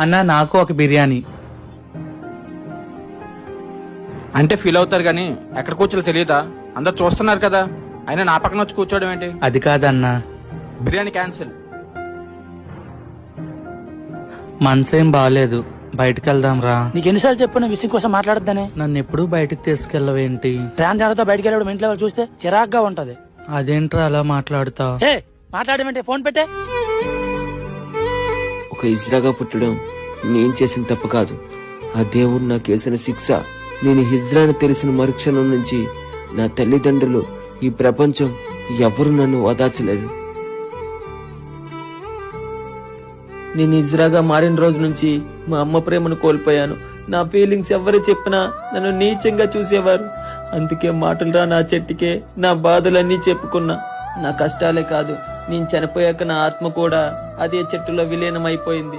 అన్నా నాకు ఒక బిర్యానీ. అంటే ఫీల్ అవుతారు గానీ ఎక్కడ కూర్చోలో తెలియదా? అందరు చూస్తున్నారు కదా, అయినా నా పక్కన వచ్చి కూర్చోవడం ఏంటి? అది కాదన్నా, బిర్యానీ క్యాన్సిల్. మనసేం బాగాలేదు, బయటకు వెళ్దాం రా. నీకు ఎన్నిసార్లు చెప్పిన విషయం కోసం మాట్లాడద్దని. నన్ను ఎప్పుడు బయటకు తీసుకెళ్ళవేంటి? ట్రాన్స్జెండర్తో బయటకు వెళ్ళడం ఇంట్లో వాళ్ళు చూస్తే చిరాగ్గా ఉంటది. అదేంట్రా అలా మాట్లాడుతావు? ఏ మాట్లాడమంటే ఫోన్ పెట్టే. ఒక హిజ్రాగా పుట్టడం నేను చేసిన తప్పు కాదు, ఆ దేవుడు నాకు వేసిన శిక్ష. నేను హిజ్రా అని తెలిసిన మరుక్షణం నుంచి నా తల్లిదండ్రులు, ఈ ప్రపంచం ఎవరు నన్ను ఓదార్చలేదు. నేను హిజ్రాగా మారిన రోజు నుంచి మా అమ్మ ప్రేమను కోల్పోయాను. నా ఫీలింగ్స్ ఎవరు చెప్పినా నన్ను నీచంగా చూసేవారు. అందుకే మాటలురా నా చెట్టుకే నా బాధలన్నీ చెప్పుకున్నా. నా కష్టాలే కాదు, నేను చనిపోయాక నా ఆత్మ కూడా అదే చెట్టులో విలీనమైపోయింది.